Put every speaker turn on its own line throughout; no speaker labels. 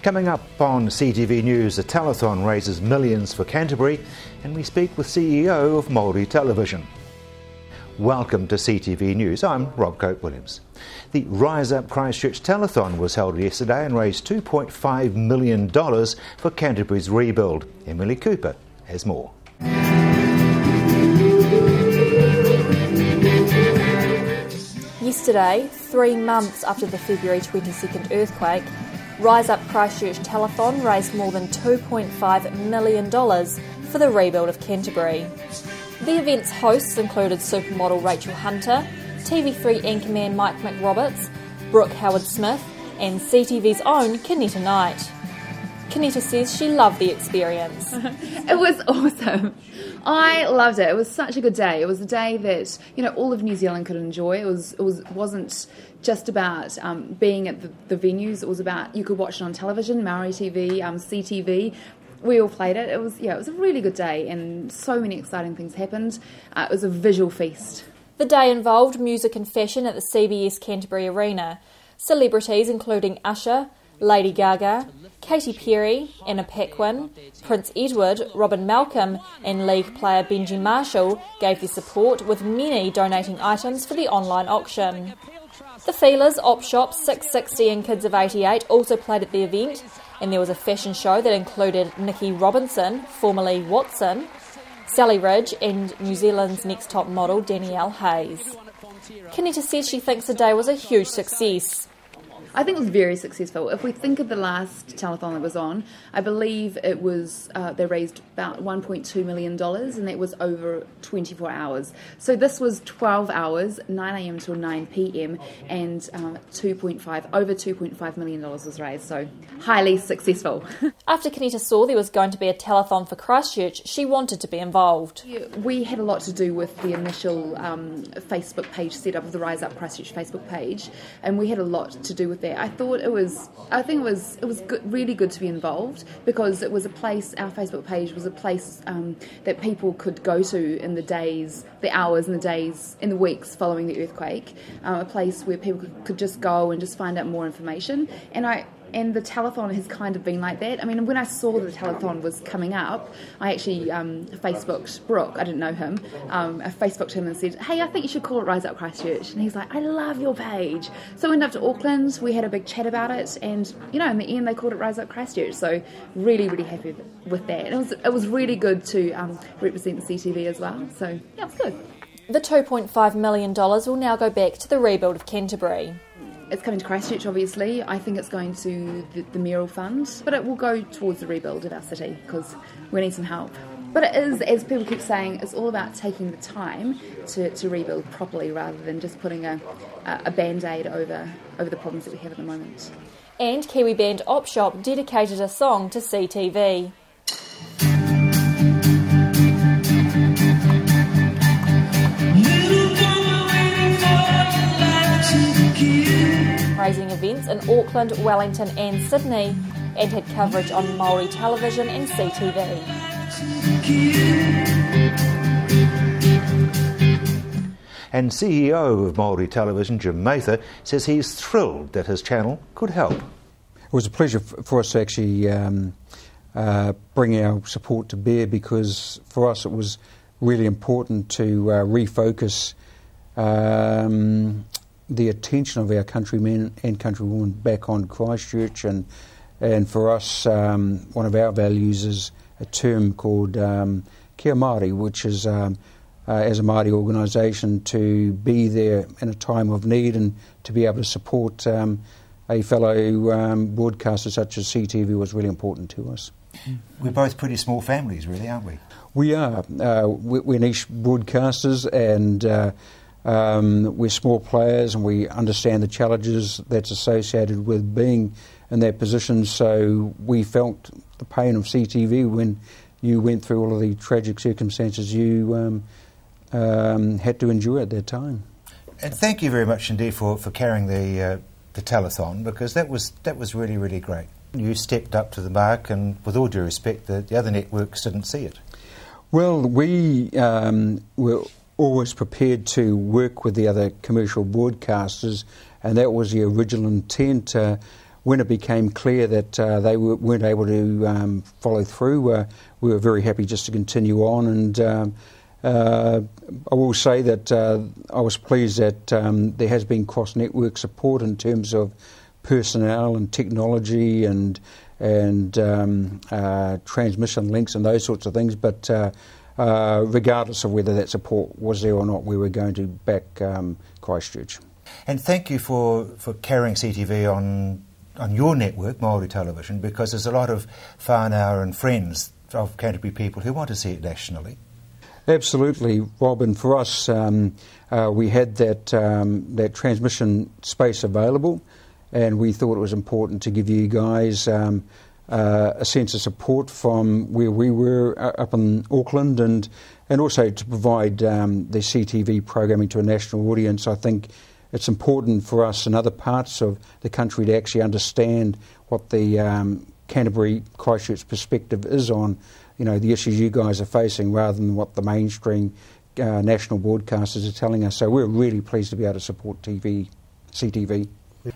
Coming up on CTV News, a telethon raises millions for Canterbury, and we speak with CEO of Māori Television. Welcome to CTV News. I'm Rob Cope-Williams. The Rise Up Christchurch telethon was held yesterday and raised $2.5 million for Canterbury's rebuild. Emily Cooper has more.
Yesterday, 3 months after the February 22nd earthquake, Rise Up Christchurch telethon raised more than $2.5 million for the rebuild of Canterbury. The event's hosts included supermodel Rachel Hunter, TV3 anchorman Mike McRoberts, Brooke Howard-Smith and CTV's own Kaneta Knight. Kaneta says she loved the experience.
It was awesome. I loved it. It was such a good day. It was a day that, all of New Zealand could enjoy. It wasn't just about being at the venues. It was about, you could watch it on television, Maori TV, CTV. We all played it. It was a really good day, and so many exciting things happened. It was a visual feast.
The day involved music and fashion at the CBS Canterbury Arena. Celebrities including Usher, Lady Gaga, Katy Perry, Anna Paquin, Prince Edward, Robin Malcolm and League player Benji Marshall gave their support, with many donating items for the online auction. The Feelers, Op Shop, 660 and Kids of 88 also played at the event, and there was a fashion show that included Nikki Robinson, formerly Watson, Sally Ridge and New Zealand's next top model Danielle Hayes. Kaneta says she thinks the day was a huge success.
I think it was very successful. If we think of the last telethon that was on, I believe it was, they raised about $1.2 million, and that was over 24 hours. So this was 12 hours, 9 a.m. till 9 p.m, and over $2.5 million was raised, so highly successful.
After Kaneta saw there was going to be a telethon for Christchurch, she wanted to be involved.
We had a lot to do with the initial Facebook page setup of the Rise Up Christchurch Facebook page, and we had a lot to do with that. I think it was good, really good to be involved, because it was a place, our Facebook page was a place that people could go to in the days, the hours and the days, in the weeks following the earthquake, a place where people could just go and just find out more information. And the telethon has kind of been like that. I mean, when I saw the telethon was coming up, I actually Facebooked Brooke. I didn't know him. I Facebooked him and said, "Hey, I think you should call it Rise Up Christchurch." And he's like, "I love your page." So we went up to Auckland. We had a big chat about it, and in the end, they called it Rise Up Christchurch. So really, really happy with that. And it was really good to represent the CTV as well. So yeah, it was good.
The $2.5 million will now go back to the rebuild of Canterbury.
It's coming to Christchurch, obviously. I think it's going to the Mural Fund, but it will go towards the rebuild of our city, because we need some help. But it is, as people keep saying, it's all about taking the time to rebuild properly, rather than just putting a band-aid over the problems that we have at the moment.
And Kiwi band Op Shop dedicated a song to CTV. Raising events in Auckland, Wellington and Sydney, and had coverage on Māori Television and CTV.
And CEO of Māori Television, Jim Mather, says he's thrilled that his channel could help.
It was a pleasure for us to actually bring our support to bear, because for us it was really important to refocus the attention of our countrymen and countrywomen back on Christchurch, and for us, one of our values is a term called Kia Māori, which is, as a Māori organisation, to be there in a time of need and to be able to support a fellow broadcaster such as CTV was really important to us.
We're both pretty small families, really, aren't we?
We are. We're niche broadcasters, and we're small players, and we understand the challenges that's associated with being in that position. So we felt the pain of CTV when you went through all of the tragic circumstances you had to endure at that time.
And thank you very much indeed for carrying the telethon, because that was really, really great. You stepped up to the mark, and with all due respect, the other networks didn't see it.
Well, we were always prepared to work with the other commercial broadcasters, and that was the original intent. when it became clear that they weren't able to follow through, we were very happy just to continue on. And I will say that I was pleased that there has been cross-network support in terms of personnel and technology and transmission links and those sorts of things. But regardless of whether that support was there or not, we were going to back Christchurch.
And thank you for carrying CTV on your network, Māori Television, because there's a lot of whānau and friends of Canterbury people who want to see it nationally.
Absolutely, Rob, and for us, we had that transmission space available, and we thought it was important to give you guys a sense of support from where we were up in Auckland, and also to provide the CTV programming to a national audience. I think it's important for us in other parts of the country to actually understand what the Canterbury Christchurch perspective is on, the issues you guys are facing, rather than what the mainstream national broadcasters are telling us. So we're really pleased to be able to support CTV.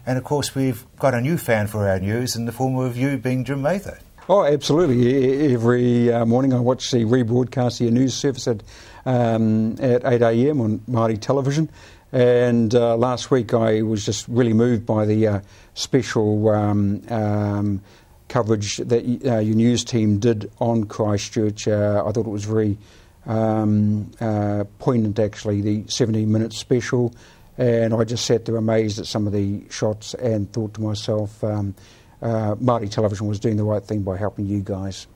And of course we've got a new fan for our news in the form of you being Jim Mather.
Oh, absolutely. Every morning I watch the rebroadcast of your news service at 8 a.m. on Māori Television. And last week I was just really moved by the special coverage that your news team did on Christchurch. I thought it was very poignant, actually, the 17-minute special. And I just sat there amazed at some of the shots and thought to myself, Māori Television was doing the right thing by helping you guys.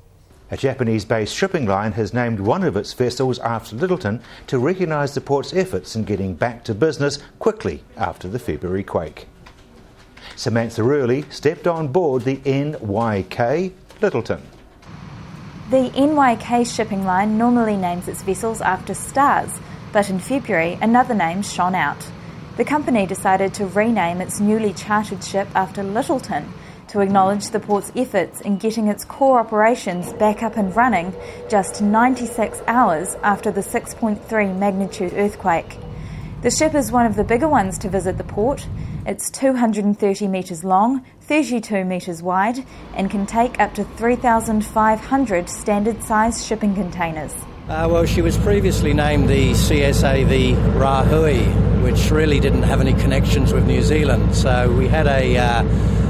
A Japanese-based shipping line has named one of its vessels after Littleton to recognise the port's efforts in getting back to business quickly after the February quake. Samantha Rurley stepped on board the NYK Littleton.
The NYK shipping line normally names its vessels after stars, but in February another name shone out. The company decided to rename its newly chartered ship after Littleton to acknowledge the port's efforts in getting its core operations back up and running just 96 hours after the 6.3 magnitude earthquake. The ship is one of the bigger ones to visit the port. It's 230 metres long, 32 metres wide, and can take up to 3,500 standard-sized shipping containers.
Well, she was previously named the CSAV Rahui, which really didn't have any connections with New Zealand. So we had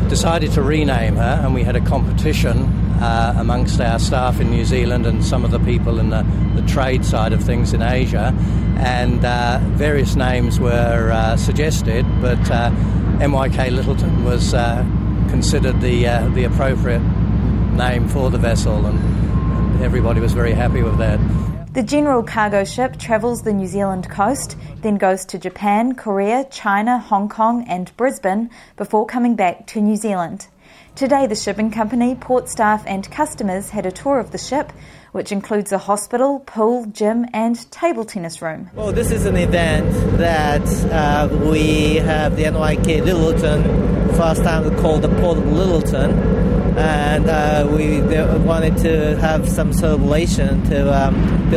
decided to rename her, and we had a competition amongst our staff in New Zealand and some of the people in the trade side of things in Asia. And various names were suggested, but NYK Littleton was considered the appropriate name for the vessel, and everybody was very happy with that.
The general cargo ship travels the New Zealand coast, then goes to Japan, Korea, China, Hong Kong and Brisbane before coming back to New Zealand. Today the shipping company, port staff and customers had a tour of the ship, which includes a hospital, pool, gym and table tennis room.
Well, this is an event that we have the NYK Littleton, first time called the Port of Littleton. And we wanted to have some celebration to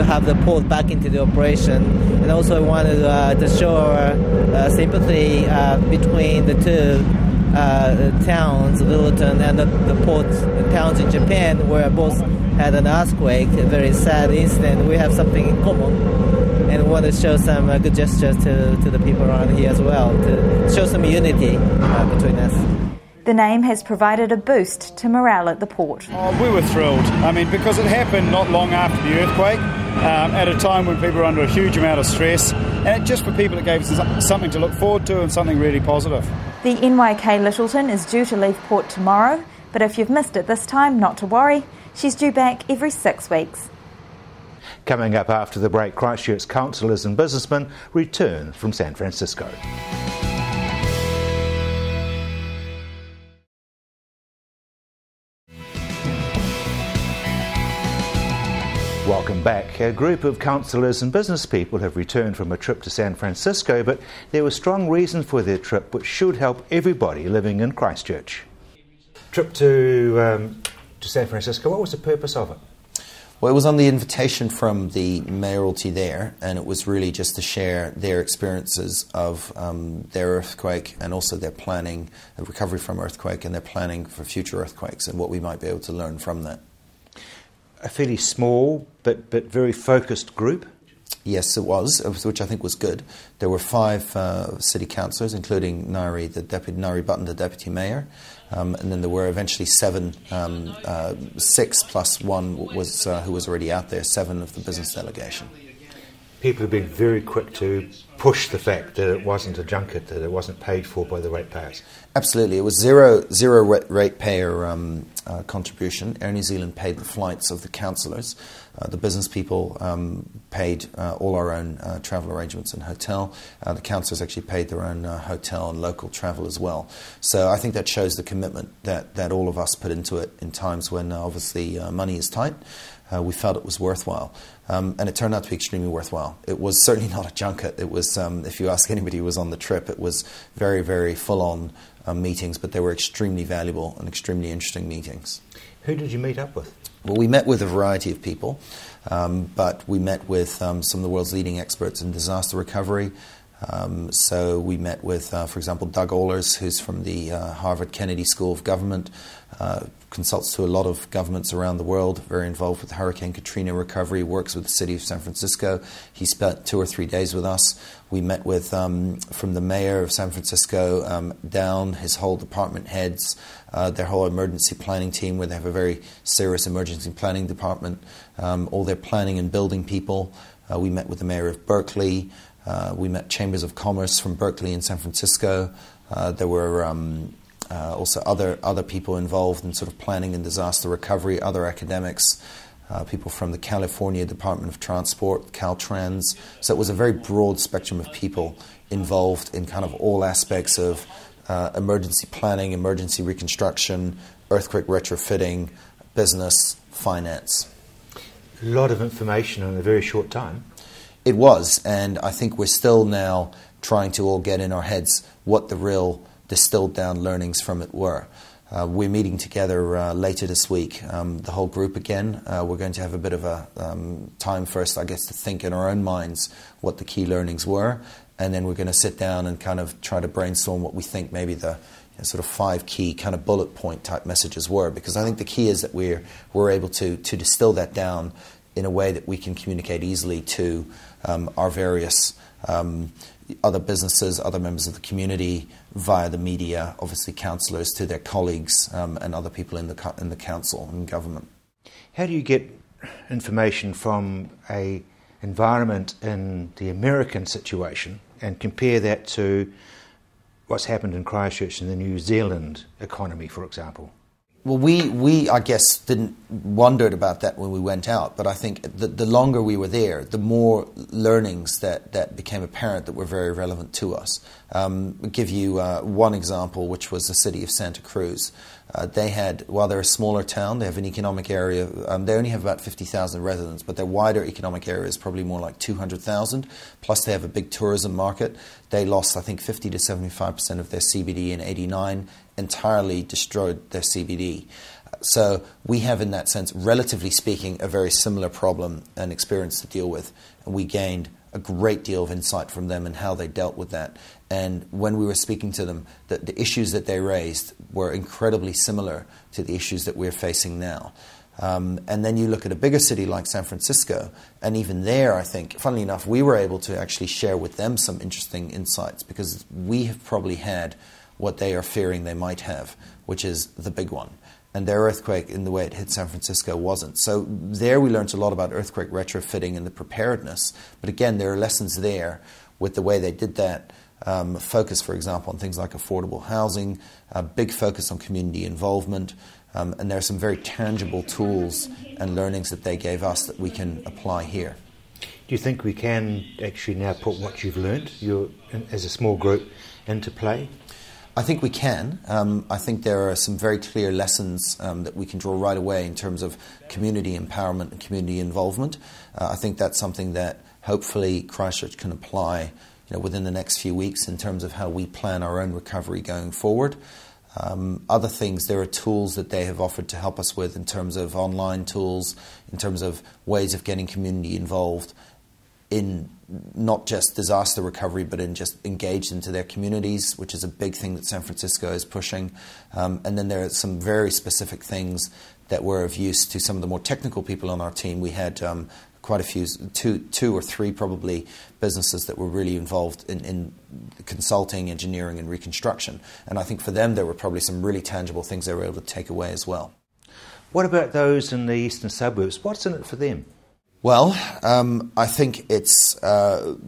have the port back into the operation, and also wanted to show our sympathy between the two towns, Littleton and the port towns in Japan, where both had an earthquake, a very sad incident. We have something in common, and we want to show some good gestures to the people around here as well, to show some unity between us.
The name has provided a boost to morale at the port.
Oh, we were thrilled. I mean, because it happened not long after the earthquake, at a time when people were under a huge amount of stress, and just for people it gave us something to look forward to and something really positive.
The NYK Littleton is due to leave port tomorrow, but if you've missed it this time, not to worry, she's due back every 6 weeks.
Coming up after the break, Christchurch councillors and businessmen return from San Francisco. Welcome back. A group of councillors and business people have returned from a trip to San Francisco, but there was strong reason for their trip which should help everybody living in Christchurch. Trip to San Francisco, what was the purpose of it?
Well, it was on the invitation from the mayoralty there, and it was really just to share their experiences of their earthquake and also their planning, recovery from earthquake, and their planning for future earthquakes and what we might be able to learn from that.
A fairly small but very focused group.
Yes, it was, which I think was good. There were 5 city councillors, including Nari Button, the deputy mayor, and then there were eventually 7, 6 plus 1 was who was already out there, 7 of the business delegation.
People have been very quick to push the fact that it wasn't a junket, that it wasn't paid for by the ratepayers.
Absolutely. It was zero ratepayer contribution. Air New Zealand paid the flights of the councillors. The business people paid all our own travel arrangements and hotel. The councillors actually paid their own hotel and local travel as well. So I think that shows the commitment that all of us put into it in times when obviously money is tight. We felt it was worthwhile. And it turned out to be extremely worthwhile. It was certainly not a junket. It was, if you ask anybody who was on the trip, it was very, very full-on meetings, but they were extremely valuable and extremely interesting meetings.
Who did you meet up with?
Well, we met with a variety of people, but we met with some of the world's leading experts in disaster recovery. So we met with, for example, Doug Ehlers, who's from the Harvard Kennedy School of Government, consults to a lot of governments around the world, very involved with Hurricane Katrina recovery, works with the city of San Francisco. He spent 2 or 3 days with us. We met with, from the mayor of San Francisco down, his whole department heads, their whole emergency planning team, where they have a very serious emergency planning department, all their planning and building people. We met with the mayor of Berkeley. We met chambers of commerce from Berkeley and San Francisco. There were also other people involved in sort of planning and disaster recovery, other academics, people from the California Department of Transport, Caltrans. So it was a very broad spectrum of people involved in kind of all aspects of emergency planning, emergency reconstruction, earthquake retrofitting, business, finance.
A lot of information in a very short time.
It was, and I think we're still now trying to all get in our heads what the real distilled down learnings from it were. We're meeting together later this week, the whole group again. We're going to have a bit of a time first, I guess, to think in our own minds what the key learnings were, and then we're going to sit down and kind of try to brainstorm what we think maybe the sort of 5 key kind of bullet point type messages were, because I think the key is that we're able to distill that down in a way that we can communicate easily to our various other businesses, other members of the community, via the media, obviously councillors, to their colleagues and other people in the council and government.
How do you get information from an environment in the American situation and compare that to what's happened in Christchurch in the New Zealand economy, for example?
Well, we I guess, didn't wondered about that when we went out, but I think the longer we were there, the more learnings that became apparent that were very relevant to us. I'll give you one example, which was the city of Santa Cruz. They had, while they're a smaller town, they have an economic area, they only have about 50,000 residents, but their wider economic area is probably more like 200,000, plus they have a big tourism market. They lost, I think, 50 to 75% of their CBD in '89, entirely destroyed their CBD. So we have, in that sense, relatively speaking, a very similar problem and experience to deal with, and we gained a great deal of insight from them and how they dealt with that. And when we were speaking to them, the issues that they raised were incredibly similar to the issues that we're facing now. And then you look at a bigger city like San Francisco, and even there, I think, funnily enough, we were able to actually share with them some interesting insights, because we have probably had what they are fearing they might have, which is the big one. And their earthquake, in the way it hit San Francisco, wasn't. So there we learned a lot about earthquake retrofitting and the preparedness. But again, there are lessons there with the way they did that. Focus, for example, on things like affordable housing, a big focus on community involvement. And there are some very tangible tools and learnings that they gave us that we can apply here.
Do you think we can actually now put what you've learned as a small group into play?
I think we can. I think there are some very clear lessons that we can draw right away in terms of community empowerment and community involvement. I think that's something that hopefully Christchurch can apply within the next few weeks in terms of how we plan our own recovery going forward. Other things, there are tools that they have offered to help us with in terms of online tools, in terms of ways of getting community involved in not just disaster recovery, but in just engaged into their communities, which is a big thing that San Francisco is pushing. And then there are some very specific things that were of use to some of the more technical people on our team. We had quite a few, two or three probably, businesses that were really involved in consulting, engineering and reconstruction. And I think for them there were probably some really tangible things they were able to take away as well.
What about those in the eastern suburbs? What's in it for them?
Well, I think it's the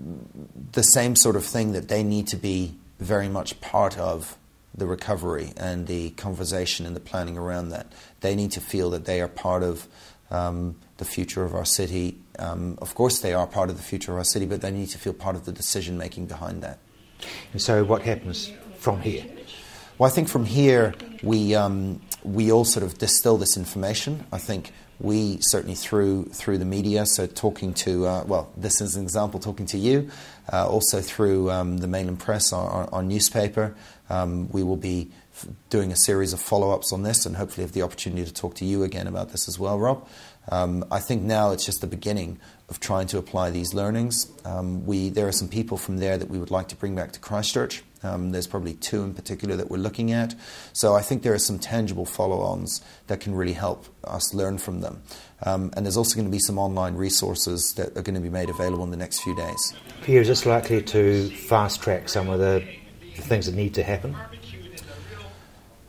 same sort of thing, that they need to be very much part of the recovery and the conversation and the planning around that. They need to feel that they are part of the future of our city. Of course they are part of the future of our city, but they need to feel part of the decision making behind that.
And so what happens from here?
Well, I think from here we all sort of distill this information. I think we certainly through the media, so talking to, this is an example, talking to you, also through the Mainland Press, our newspaper. We will be doing a series of follow-ups on this and hopefully have the opportunity to talk to you again about this as well, Rob. I think now it's just the beginning of trying to apply these learnings. There are some people from there that we would like to bring back to Christchurch. There's probably two in particular that we're looking at. So I think there are some tangible follow-ons that can really help us learn from them. And there's also going to be some online resources that are going to be made available in the next few days.
For you, is this likely to fast-track some of the things that need to happen?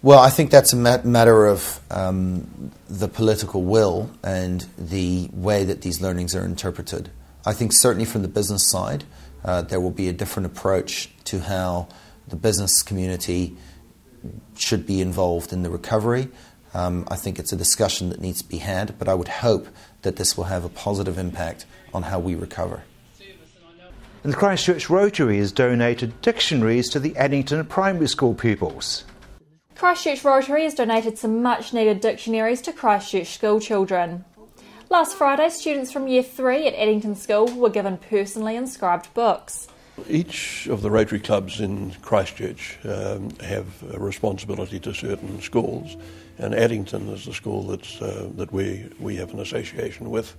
Well, I think that's a matter of the political will and the way that these learnings are interpreted. I think certainly from the business side, there will be a different approach to how the business community should be involved in the recovery. I think it's a discussion that needs to be had, but I would hope that this will have a positive impact on how we recover.
And the Christchurch Rotary has donated dictionaries to the Addington primary school pupils.
Christchurch Rotary has donated some much-needed dictionaries to Christchurch school children. Last Friday, students from Year 3 at Addington School were given personally inscribed books.
Each of the Rotary clubs in Christchurch have a responsibility to certain schools, and Addington is the school that we have an association with,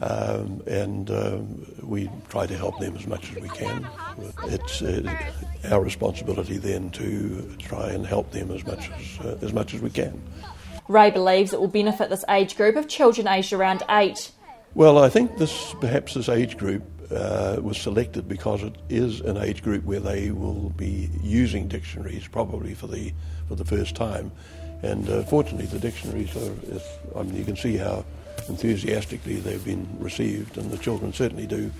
and we try to help them as much as we can. It's our responsibility then to try and help them as much as we can.
Ray believes it will benefit this age group of children aged around 8.
Well, I think perhaps this age group was selected because it is an age group where they will be using dictionaries probably for the first time, and fortunately the dictionaries you can see how enthusiastically they've been received, and the children certainly do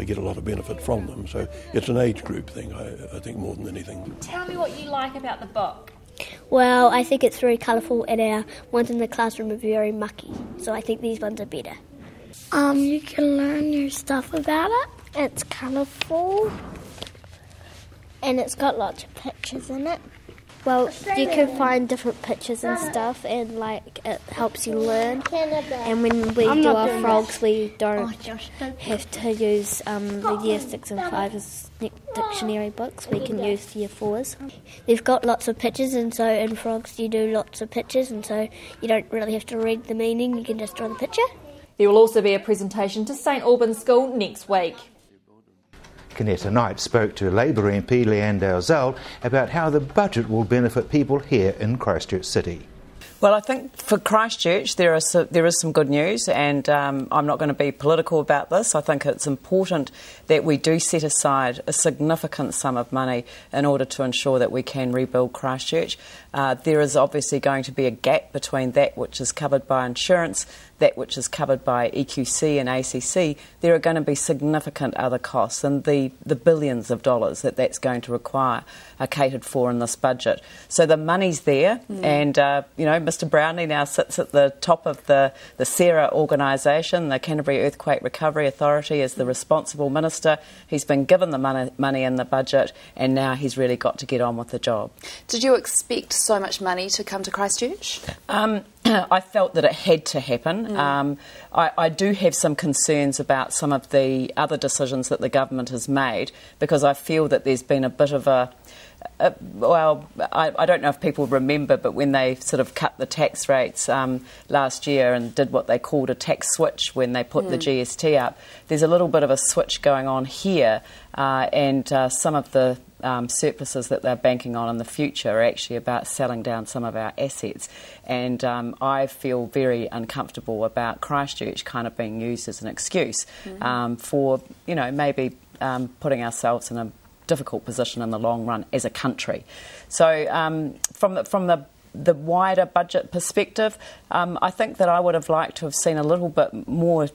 get a lot of benefit from them. So it's an age group thing, I think, more than anything.
Tell me what you like about the book.
Well, I think it's very colourful, and our ones in the classroom are very mucky, so I think these ones are better. You can learn new stuff about it. It's colourful, and it's got lots of pictures in it. Well, you can find different pictures and stuff, and it helps you learn. And when we do our frogs, we don't have to use the Year 6 and 5's dictionary books. We can use Year 4's. They've got lots of pictures, and so in frogs you do lots of pictures, and so you don't really have to read the meaning. You can just draw the picture.
There will also be a presentation to St Albans School next week.
Canetta Knight spoke to Labour MP Leanne Dalzell about how the budget will benefit people here in Christchurch City.
Well, I think for Christchurch there is some good news, and I'm not going to be political about this. I think it's important that we do set aside a significant sum of money in order to ensure that we can rebuild Christchurch. There is obviously going to be a gap between that which is covered by insurance, that which is covered by EQC and ACC. There are going to be significant other costs, and the billions of dollars that's going to require are catered for in this budget. So the money's there, and Mr Brownlee now sits at the top of the SERA organisation, the Canterbury Earthquake Recovery Authority, as the responsible minister. He's been given the money in the budget, and now he's really got to get on with the job.
Did you expect so much money to come to Christchurch?
I felt that it had to happen. I do have some concerns about some of the other decisions that the government has made, because I feel that there's been a bit of a Well, I don't know if people remember, but when they sort of cut the tax rates last year and did what they called a tax switch when they put the GST up, there's a little bit of a switch going on here, and some of the surpluses that they're banking on in the future are actually about selling down some of our assets. And I feel very uncomfortable about Christchurch kind of being used as an excuse for, maybe putting ourselves in a difficult position in the long run as a country. So from the wider budget perspective, I think that I would have liked to have seen a little bit more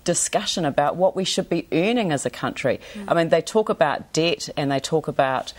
discussion about what we should be earning as a country. I mean, they talk about debt and they talk about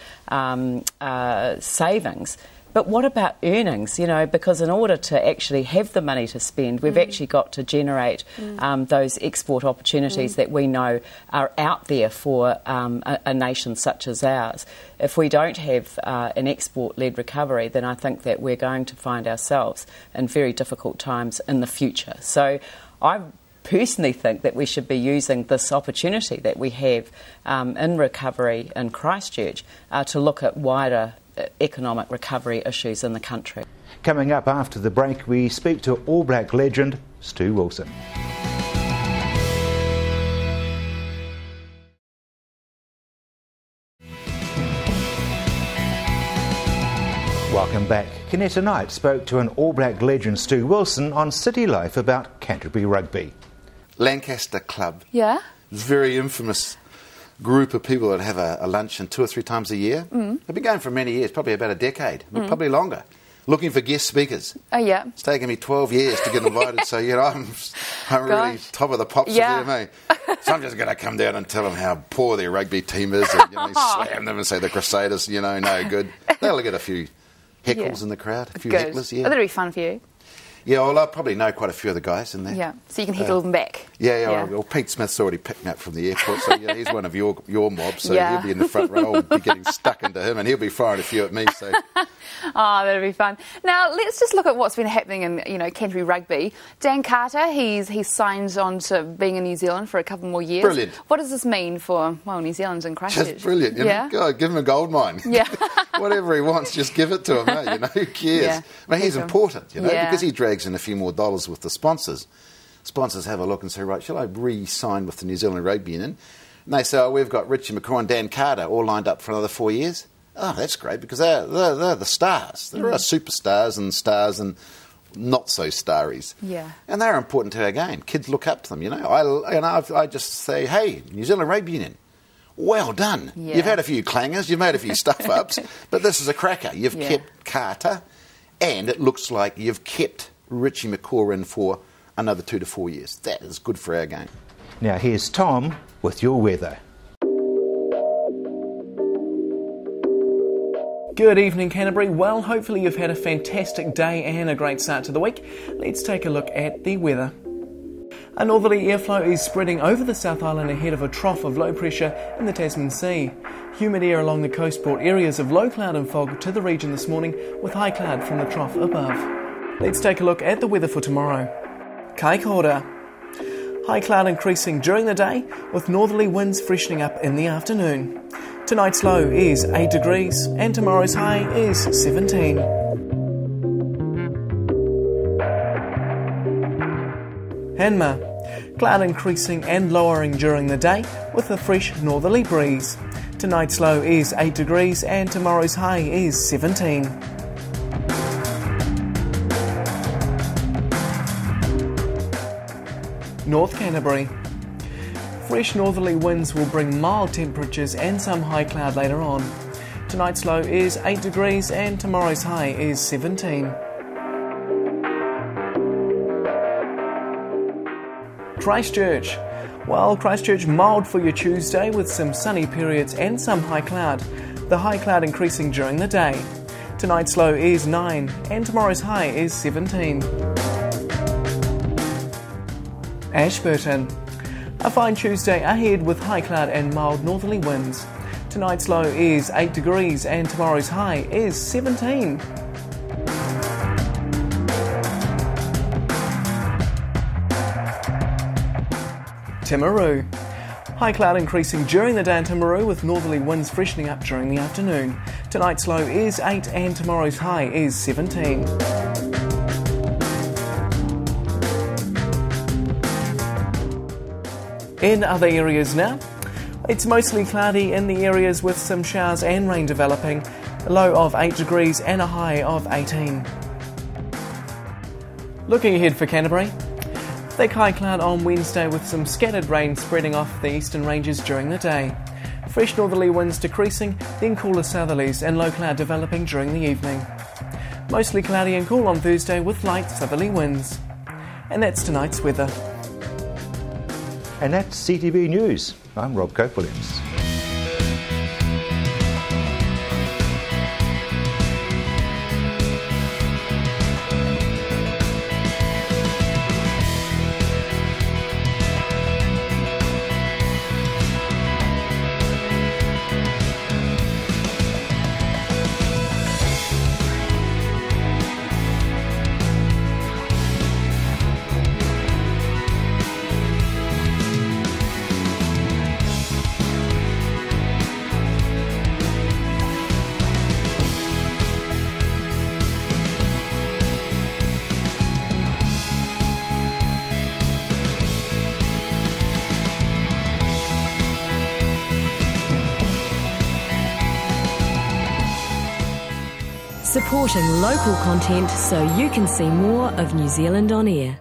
savings, but what about earnings? Because in order to actually have the money to spend, we've actually got to generate those export opportunities that we know are out there for a nation such as ours. If we don't have an export-led recovery, then I think that we're going to find ourselves in very difficult times in the future. So I personally think that we should be using this opportunity that we have in recovery in Christchurch to look at wider economic recovery issues in the country.
Coming up after the break, we speak to All Black legend Stu Wilson. Welcome back. Canetta Knight spoke to an All Black legend Stu Wilson on City Life about Canterbury rugby.
Lancaster Club.
Yeah?
It's a very infamous group of people that have a luncheon 2 or 3 times a year. They've been going for many years, probably about a decade, probably longer, looking for guest speakers.
Oh, yeah.
It's taken me 12 years to get invited, so, I'm really top of the pops
yeah.
of them, eh? So I'm just going to come down and tell them how poor their rugby team is and, slam them and say the Crusaders, no good. They'll get a few heckles in the crowd, a few
Good.
hecklers, yeah.
Oh, that'll be fun for you.
Yeah, well, I probably know quite a few of the guys in there.
Yeah, so you can heckle them back.
Yeah. Well, Pete Smith's already picked me up from the airport, so he's one of your mob, so he'll be in the front row. I'll be getting stuck into him, and he'll be firing a few at me. So.
Oh, that'll be fun. Now, let's just look at what's been happening in, Canterbury rugby. Dan Carter, he's signed on to being in New Zealand for a couple more years.
Brilliant.
What does this mean for, New Zealand and Christchurch?
Just brilliant. God, give him a gold mine.
Yeah.
Whatever he wants, just give it to him, who cares?
Yeah.
I mean, he's important, because he drags in a few more dollars with the sponsors. Sponsors have a look and say, right, shall I re-sign with the New Zealand Rugby Union? And they say, we've got Richie McCaw and Dan Carter all lined up for another 4 years. Oh, that's great, because they're the stars. There are superstars and not so starries.
Yeah.
And they're important to our game. Kids look up to them, I just say, hey, New Zealand Rugby Union, well done.
Yeah.
You've had a few clangers, you've made a few stuff-ups, but this is a cracker. You've kept Carter, and it looks like you've kept Richie McCaw in for another 2 to 4 years. That is good for our game.
Now here's Tom with your weather.
Good evening, Canterbury. Well, hopefully you've had a fantastic day and a great start to the week. Let's take a look at the weather. A northerly airflow is spreading over the South Island ahead of a trough of low pressure in the Tasman Sea. Humid air along the coast brought areas of low cloud and fog to the region this morning, with high cloud from the trough above. Let's take a look at the weather for tomorrow. Kaikoura. High cloud increasing during the day, with northerly winds freshening up in the afternoon. Tonight's low is 8 degrees and tomorrow's high is 17. Hanma. Cloud increasing and lowering during the day with a fresh northerly breeze. Tonight's low is 8 degrees and tomorrow's high is 17. North Canterbury. Fresh northerly winds will bring mild temperatures and some high cloud later on. Tonight's low is 8 degrees and tomorrow's high is 17. Christchurch. Well, Christchurch mild for your Tuesday with some sunny periods and some high cloud. The high cloud increasing during the day. Tonight's low is 9 and tomorrow's high is 17. Ashburton. A fine Tuesday ahead with high cloud and mild northerly winds. Tonight's low is 8 degrees and tomorrow's high is 17. Timaru. High cloud increasing during the day in Timaru with northerly winds freshening up during the afternoon. Tonight's low is 8 and tomorrow's high is 17. In other areas now, it's mostly cloudy in the areas with some showers and rain developing. A low of 8 degrees and a high of 18. Looking ahead for Canterbury. Thick high cloud on Wednesday with some scattered rain spreading off the eastern ranges during the day. Fresh northerly winds decreasing, then cooler southerlies and low cloud developing during the evening. Mostly cloudy and cool on Thursday with light southerly winds. And that's tonight's weather.
And that's CTV News. I'm Rob Cope-Williams.
Supporting local content so you can see more of New Zealand on air.